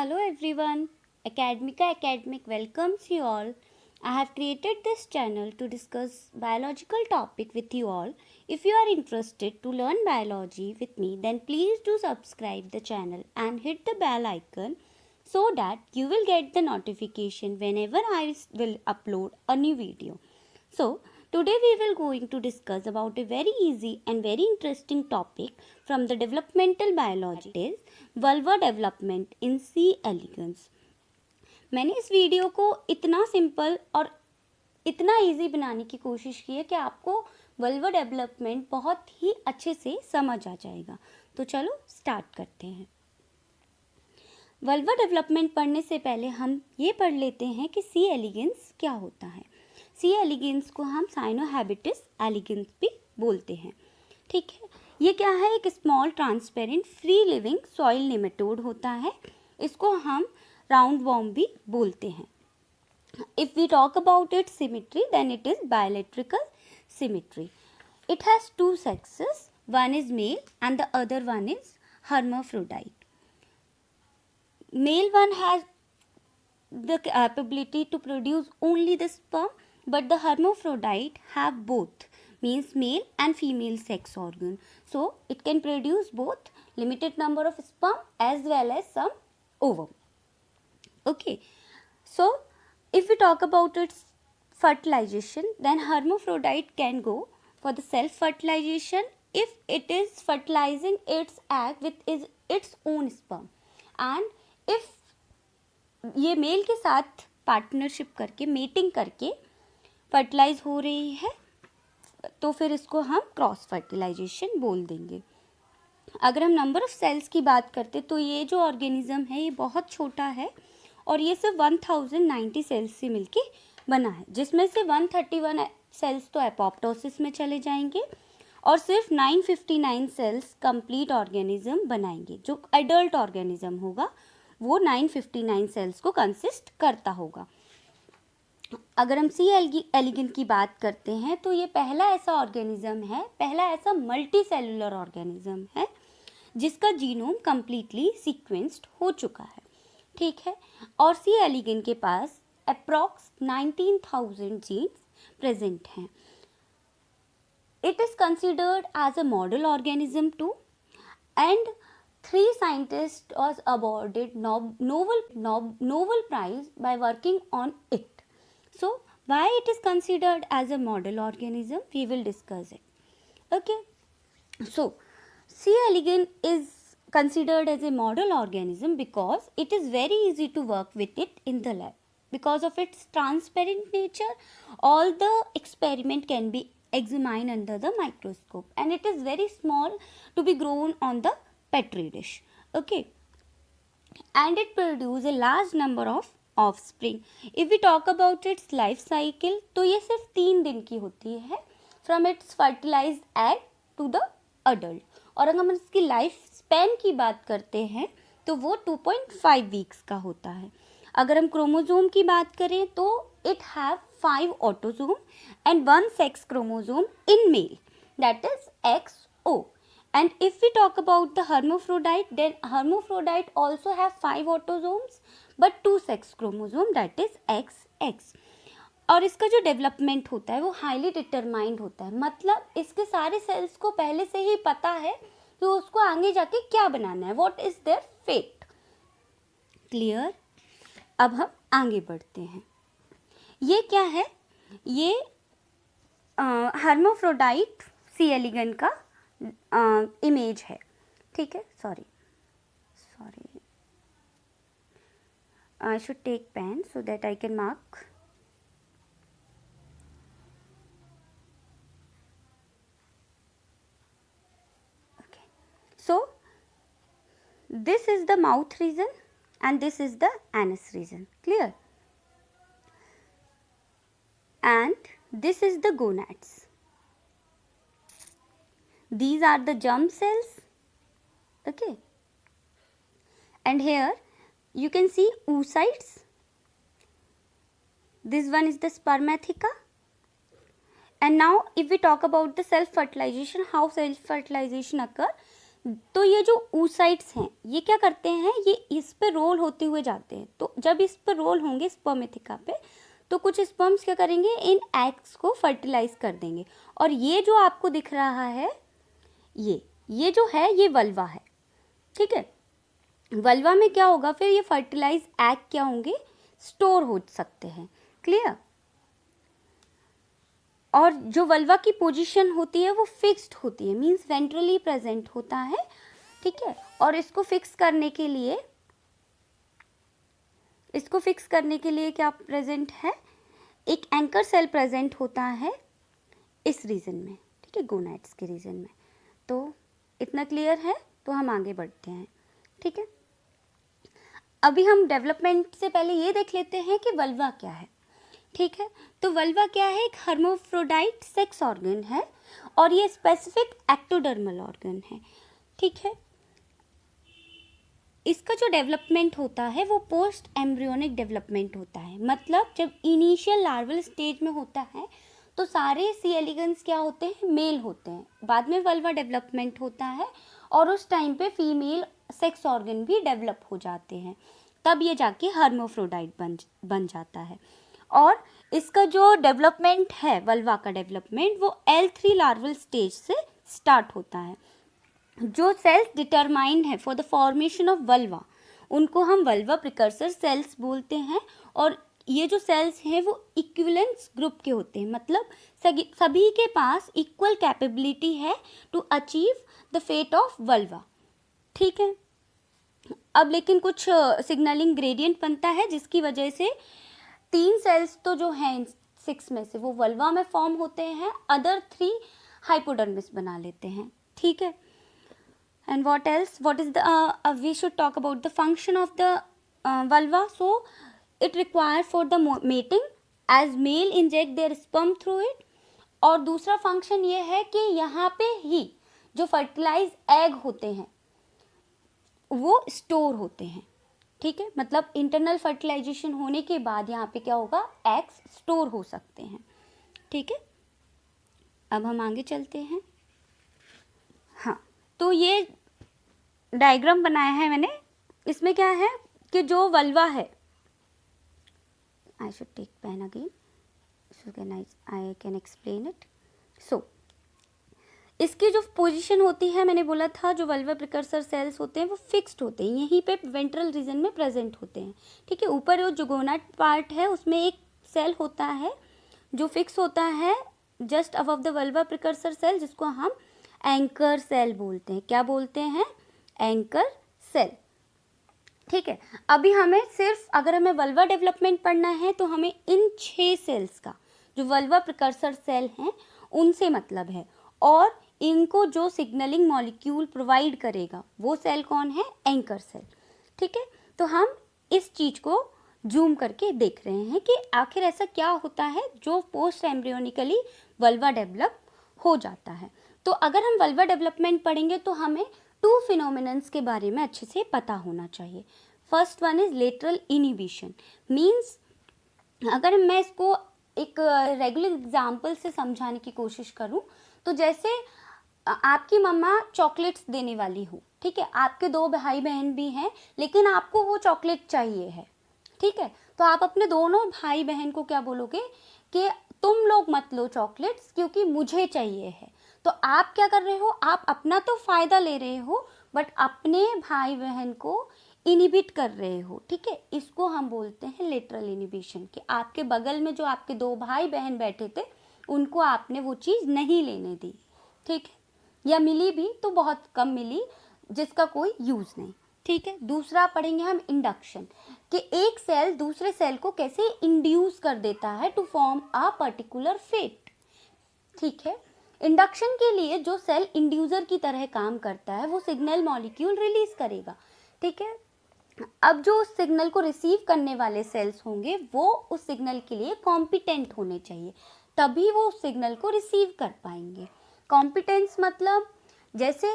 Hello everyone. Academica Academic welcomes you all. I have created this channel to discuss biological topic with you all. If you are interested to learn biology with me, then please do subscribe the channel and hit the bell icon so that you will get the notification whenever I will upload a new video. So, today we will going to discuss about a very easy and very interesting topic from the developmental biology, that is vulva development in C. elegans. मैंने इस video को इतना simple और इतना easy बनाने की कोशिश की है कि आपको वल्वा डेवलपमेंट बहुत ही अच्छे से समझ आ जाएगा. तो चलो स्टार्ट करते हैं. वल्वा डेवलपमेंट पढ़ने से पहले हम ये पढ़ लेते हैं कि सी एलिगेंस क्या होता है. सी एलिगेंस को हम साइनोहैबिटिस एलिगेंस भी बोलते हैं. ठीक है, ये क्या है? एक small transparent free living soil nematode होता है. इसको हम राउंड वॉर्म भी बोलते हैं. If we talk about its symmetry, then it is bilateral symmetry. It has two sexes, one is male and the other one is hermaphrodite. Male one has the capability to produce only the sperm, but the hermaphrodite have both, means male and female sex organ. So it can produce both limited number of sperm as well as some ovum. Okay, so if we talk about its fertilization, then hermaphrodite can go for the self fertilization if it is fertilizing its egg with its own sperm, and if ये mail के साथ partnership करके mating करके fertilise हो रही है तो फिर इसको हम क्रॉस फर्टिलाइजेशन बोल देंगे. अगर हम नंबर ऑफ सेल्स की बात करते तो ये जो ऑर्गेनिज्म है ये बहुत छोटा है और ये सिर्फ 1090 सेल्स से मिलके बना है, जिसमें से 131 सेल्स तो एपोप्टोसिस में चले जाएंगे और सिर्फ 959 सेल्स कंप्लीट ऑर्गेनिज्म बनाएंगे. जो एडल्ट ऑर्गेनिज्म होगा वो 959 सेल्स को कंसिस्ट करता होगा. अगर हम सी एलिगन की बात करते हैं तो ये पहला ऐसा ऑर्गेनिज्म है, पहला ऐसा मल्टी सेलुलर ऑर्गेनिज्म है जिसका जीनोम कम्प्लीटली सीक्वेंस्ड हो चुका है. ठीक है, और सी एलिगन के पास अप्रॉक्स 19,000 जीन्स प्रेजेंट हैं. It is considered as a model organism too, and 3 scientists was awarded Nobel Prize by working on it. So, why it is considered as a model organism? We will discuss it. Okay. So, C. elegans is considered as a model organism because it is very easy to work with it in the lab. Because of its transparent nature, all the experiment can be examined under the microscope, and it is very small to be grown on the petri dish. Okay, and it produce a large number of offspring. If we talk about its life cycle, तो ये सिर्फ 3 दिन की होती है from its fertilized egg to the adult. और अगर हम इसकी लाइफ स्पैन की बात करते हैं तो वो 2.5 वीक्स का होता है. अगर हम क्रोमोजोम की बात करें तो it have 5 autosome and 1 sex chromosome in male, that is XO. And if we talk about the hermaphrodite, then hermaphrodite also have 5 autosomes but 2 sex chromosome, that is XX. और इसका जो डेवलपमेंट होता है वो हाईली डिटरमाइंड होता है. मतलब इसके सारे सेल्स को पहले से ही पता है कि उसको आगे जाके क्या बनाना है, what is their fate. Clear? अब हम आगे बढ़ते हैं. ये क्या है? ये hermaphrodite सी एलिगन का इमेज है. ठीक है, sorry I should take pen so that I can mark. Okay, so this is the mouth region and this is the anus region. Clear? And this is the gonads. These are the germ cells. Okay, and here you can see oocytes. This one is the spermatheca. And now if we talk about the self fertilization, how self fertilization occur, तो ये जो oocytes हैं ये क्या करते हैं, ये इस पे रोल होते हुए जाते हैं। तो जब इस पे रोल होंगे स्पर्मेथिका पे, तो कुछ स्पर्म्स क्या करेंगे, इन एग्स को फर्टिलाइज कर देंगे। और ये जो आपको दिख रहा है, ये जो है ये वल्वा है, ठीक है। वल्वा में क्या होगा फिर, ये फर्टिलाइज एग क्या होंगे, स्टोर हो सकते हैं। क्लियर। और जो वल्वा की पोजीशन होती है वो फिक्स्ड होती है, मींस वेंट्रली प्रेजेंट होता है, ठीक है। और इसको फिक्स करने के लिए क्या प्रेजेंट है, एक एंकर सेल प्रेजेंट होता है इस रीजन में, ठीक है, गोनाड्स के रीजन में। तो इतना क्लियर है, तो हम आगे बढ़ते हैं, ठीक है। अभी हम डेवलपमेंट से पहले ये देख लेते हैं कि वल्वा क्या है, ठीक है। तो वल्वा क्या है, एक हर्माफ्रोडाइट सेक्स ऑर्गन है और ये स्पेसिफिक एक्टोडर्मल ऑर्गन है, ठीक है। इसका जो डेवलपमेंट होता है वो पोस्ट एम्ब्रियोनिक डेवलपमेंट होता है, मतलब जब इनिशियल लार्वल स्टेज में होता है तो सारे सी एलिगन्स क्या होते हैं, मेल होते हैं। बाद में वल्वा डेवलपमेंट होता है और उस टाइम पे फीमेल सेक्स ऑर्गन भी डेवलप हो जाते हैं, तब ये जाके हर्माफ्रोडाइट बन जाता है। और इसका जो डेवलपमेंट है, वल्वा का डेवलपमेंट, वो L3 लार्वल स्टेज से स्टार्ट होता है। जो सेल्स डिटरमाइंड है for the formation of vulva, उनको हम वल्वा प्रिकर्सर सेल्स बोलते हैं। और ये जो सेल्स हैं वो इक्विवेलेंस ग्रुप के होते हैं, मतलब सभी के पास इक्वल कैपेबिलिटी है to achieve the fate of vulva, ठीक है। अब लेकिन कुछ सिग्नलिंग ग्रेडियंट बनता है जिसकी वजह से 3 सेल्स तो जो हैं 6 में से वो वल्वा में फॉर्म होते हैं, अदर 3 हाइपोडर्मिस बना लेते हैं, ठीक है। And what else? What is the we should talk about the function of the vulva. So it required for the mating as male inject their sperm through it. और दूसरा function ये है कि यहाँ पे ही जो फर्टिलाइज एग होते हैं वो स्टोर होते हैं, ठीक है। मतलब इंटरनल फर्टिलाइजेशन होने के बाद यहाँ पे क्या होगा, एग्स स्टोर हो सकते हैं, ठीक है। अब हम आगे चलते हैं। हाँ, तो ये डायग्राम बनाया है मैंने, इसमें क्या है कि जो वल्वा है, I should take pen again so can I can explain it. So इसकी जो पोजीशन होती है, मैंने बोला था जो वल्वा प्रिकर्सर सेल्स होते हैं वो फिक्स्ड होते हैं, यहीं पे वेंट्रल रीजन में प्रेजेंट होते हैं, ठीक है। ऊपर जो जुगोनाट पार्ट है उसमें एक सेल होता है जो फिक्स होता है just above the vulva precursor cell, जिसको हम एंकर सेल बोलते हैं। क्या बोलते हैं, एंकर सेल, ठीक है। अभी हमें सिर्फ अगर हमें वल्वा डेवलपमेंट पढ़ना है तो हमें इन 6 सेल्स का, जो वल्वा प्रिकर्सर सेल हैं, उनसे मतलब है। और इनको जो सिग्नलिंग मॉलिक्यूल प्रोवाइड करेगा वो सेल कौन है, एंकर सेल, ठीक है। तो हम इस चीज को जूम करके देख रहे हैं कि आखिर ऐसा क्या होता है जो पोस्ट एम्ब्रियोनिकली वल्वा डेवलप हो जाता है। तो अगर हम वल्वा डेवलपमेंट पढ़ेंगे तो हमें 2 फिनोमिनन्स के बारे में अच्छे से पता होना चाहिए। First one is lateral inhibition, means अगर मैं इसको एक रेगुलर एग्जाम्पल से समझाने की कोशिश करूं तो जैसे आपकी मम्मा चॉकलेट्स देने वाली हो, ठीक है। आपके 2 भाई बहन भी हैं लेकिन आपको वो चॉकलेट चाहिए है, ठीक है। तो आप अपने दोनों भाई बहन को क्या बोलोगे कि तुम लोग मत लो चॉकलेट्स क्योंकि मुझे चाहिए है। तो आप क्या कर रहे हो, आप अपना तो फायदा ले रहे हो बट अपने भाई बहन को इनिबिट कर रहे हो, ठीक है। इसको हम बोलते हैं लेटरल इनिबिशन, कि आपके बगल में जो आपके 2 भाई बहन बैठे थे उनको आपने वो चीज़ नहीं लेने दी, ठीक है, या मिली भी तो बहुत कम मिली जिसका कोई यूज़ नहीं, ठीक है। दूसरा पढ़ेंगे हम इंडक्शन, कि एक सेल दूसरे सेल को कैसे इंड्यूस कर देता है to form a particular fate, ठीक है। इंडक्शन के लिए जो सेल इंड्यूसर की तरह काम करता है वो सिग्नल मॉलिक्यूल रिलीज करेगा, ठीक है। अब जो उस सिग्नल को रिसीव करने वाले सेल्स होंगे वो उस सिग्नल के लिए कॉम्पिटेंट होने चाहिए, तभी वो उस सिग्नल को रिसीव कर पाएंगे। कॉम्पिटेंस मतलब जैसे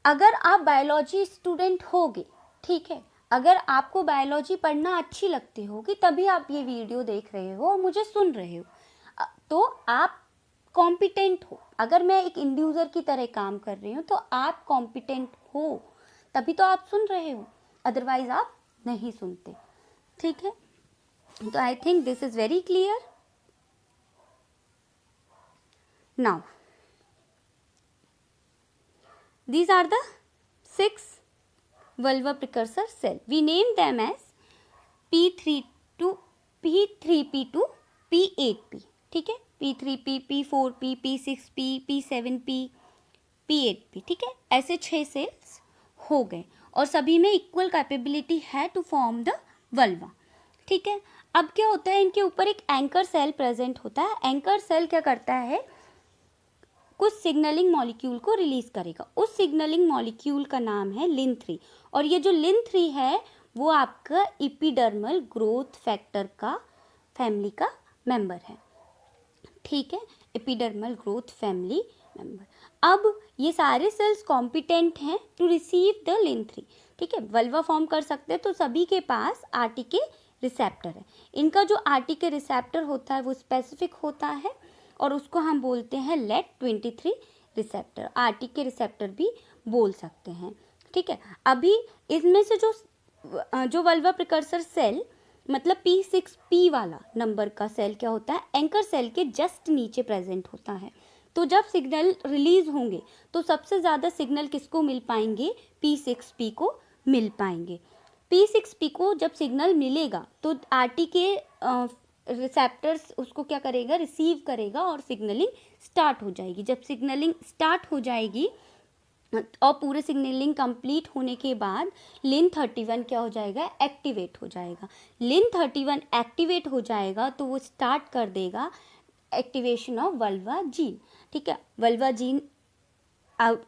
अगर आप बायोलॉजी स्टूडेंट होगे, ठीक है, अगर आपको बायोलॉजी पढ़ना अच्छी लगती होगी तभी आप ये वीडियो देख रहे हो और मुझे सुन रहे हो, तो आप कॉम्पिटेंट हो। अगर मैं एक इंड्यूसर की तरह काम कर रही हूँ तो आप कॉम्पिटेंट हो, तभी तो आप सुन रहे हो, अदरवाइज आप नहीं सुनते। ठीक है, तो I think this is very clear. Now these are the 6 vulva precursor cell. We name them as P3 to P3P to P8P. ठीक है, P3P, P4P, P6P, P7P, P8P. ठीक है, ऐसे 6 सेल्स हो गए और सभी में इक्वल कैपेबिलिटी है टू फॉर्म द वल्वा। ठीक है, अब क्या होता है, इनके ऊपर एक एंकर सेल प्रेजेंट होता है। एंकर सेल क्या करता है, कुछ सिग्नलिंग मॉलिक्यूल को रिलीज करेगा। उस सिग्नलिंग मॉलिक्यूल का नाम है लिन3 और ये जो लिन3 है वो आपका एपिडर्मल ग्रोथ फैक्टर का फैमिली का मेंबर है। ठीक है, एपिडर्मल ग्रोथ फैमिली मेंबर। अब ये सारे सेल्स कॉम्पिटेंट हैं टू रिसीव द लिन3। ठीक है, वल्वा फॉर्म कर सकते हैं तो सभी के पास आरटीके रिसेप्टर है। इनका जो आरटीके रिसेप्टर होता है वो स्पेसिफिक होता है और उसको हम बोलते हैं लेट23 रिसेप्टर, आरटीके रिसेप्टर भी बोल सकते हैं। ठीक है, अभी इसमें से जो वल्वा प्रिकर्सर सेल मतलब P6P वाला नंबर का सेल क्या होता है, एंकर सेल के जस्ट नीचे प्रेजेंट होता है। तो जब सिग्नल रिलीज होंगे तो सबसे ज़्यादा सिग्नल किसको मिल पाएंगे, P6P को मिल पाएंगे। P6P को जब सिग्नल मिलेगा तो आरटीके रिसेप्टर्स उसको क्या करेगा, रिसीव करेगा और सिग्नलिंग स्टार्ट हो जाएगी। जब सिग्नलिंग स्टार्ट हो जाएगी और पूरे सिग्नलिंग कंप्लीट होने के बाद लिन31 क्या हो जाएगा, एक्टिवेट हो जाएगा। लिन31 एक्टिवेट हो जाएगा तो वो स्टार्ट कर देगा एक्टिवेशन ऑफ वल्वा जीन। ठीक है, वल्वा जीन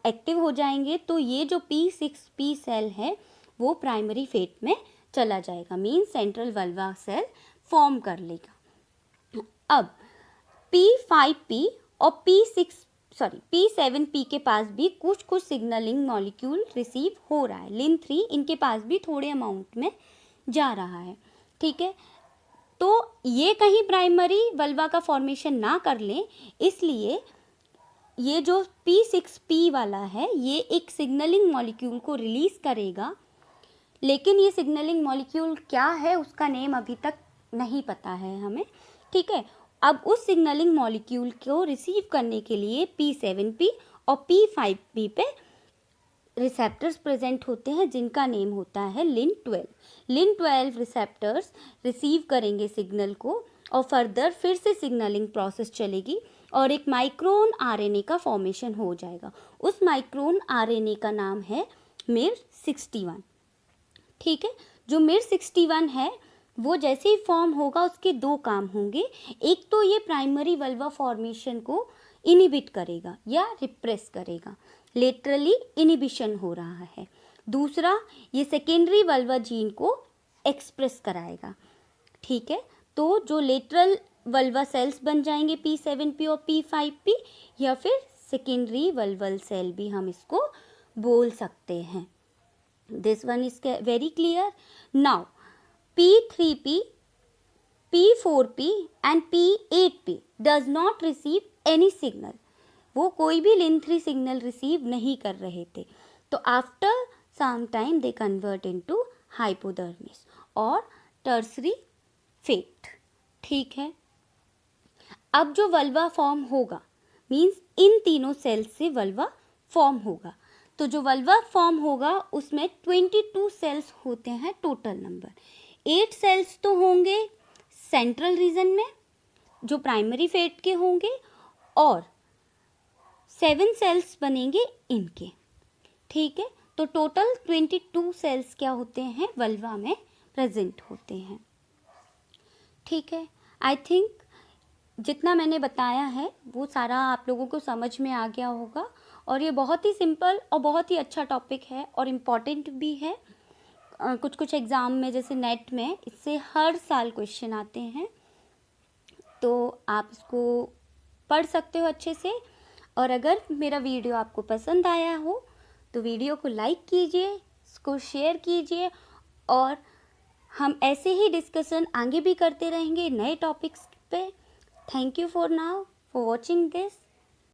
एक्टिव हो जाएंगे तो ये जो P6P सेल है वो प्राइमरी फेट में चला जाएगा, mean central vulva cell form कर लेगा। अब P5P और P7P के पास भी कुछ सिग्नलिंग मॉलिक्यूल रिसीव हो रहा है। लिन3 इनके पास भी थोड़े अमाउंट में जा रहा है। ठीक है, तो ये कहीं प्राइमरी वल्वा का फॉर्मेशन ना कर लें, इसलिए ये जो P6P वाला है ये एक सिग्नलिंग मॉलिक्यूल को रिलीज करेगा, लेकिन ये सिग्नलिंग मॉलिक्यूल क्या है उसका नेम अभी तक नहीं पता है हमें। ठीक है, अब उस सिग्नलिंग मॉलिक्यूल को रिसीव करने के लिए P7P और P5P पे रिसेप्टर्स प्रेजेंट होते हैं जिनका नेम होता है लिन12। लिन12 रिसेप्टर्स रिसीव करेंगे सिग्नल को और फर्दर फिर से सिग्नलिंग प्रोसेस चलेगी और एक माइक्रोन आरएनए का फॉर्मेशन हो जाएगा। उस माइक्रोन आरएनए का नाम है मिर61। ठीक है, जो मिर61 है वो जैसे ही फॉर्म होगा उसके दो काम होंगे। एक तो ये प्राइमरी वल्वा फॉर्मेशन को इनिबिट करेगा या रिप्रेस करेगा, लेटरली इनिबिशन हो रहा है। दूसरा, ये सेकेंडरी वल्वा जीन को एक्सप्रेस कराएगा। ठीक है, तो जो लेटरल वल्वा सेल्स बन जाएंगे P7P और P5P, या फिर सेकेंडरी वल्वल सेल भी हम इसको बोल सकते हैं। This one is very clear. Now P3P, P4P and P8P does not receive any signal. वो कोई भी लिन3 सिग्नल रिसीव नहीं कर रहे थे। तो after some time they convert into hypodermis और टर्सरी फेट। ठीक है, अब जो वल्वा फॉर्म होगा मीन्स इन तीनों सेल्स से वल्वा फॉर्म होगा। तो जो वल्वा फॉर्म होगा उसमें 22 सेल्स होते हैं टोटल नंबर। 8 सेल्स तो होंगे सेंट्रल रीजन में जो प्राइमरी फेट के होंगे और 7 सेल्स बनेंगे इनके। ठीक है, तो टोटल 22 सेल्स क्या होते हैं, वल्वा में प्रेजेंट होते हैं। ठीक है, आई थिंक जितना मैंने बताया है वो सारा आप लोगों को समझ में आ गया होगा और ये बहुत ही सिंपल और बहुत ही अच्छा टॉपिक है और इम्पॉर्टेंट भी है। कुछ एग्ज़ाम में जैसे नेट में इससे हर साल क्वेश्चन आते हैं, तो आप इसको पढ़ सकते हो अच्छे से। और अगर मेरा वीडियो आपको पसंद आया हो तो वीडियो को लाइक कीजिए, इसको शेयर कीजिए और हम ऐसे ही डिस्कशन आगे भी करते रहेंगे नए टॉपिक्स पे। Thank you for now. for watching this.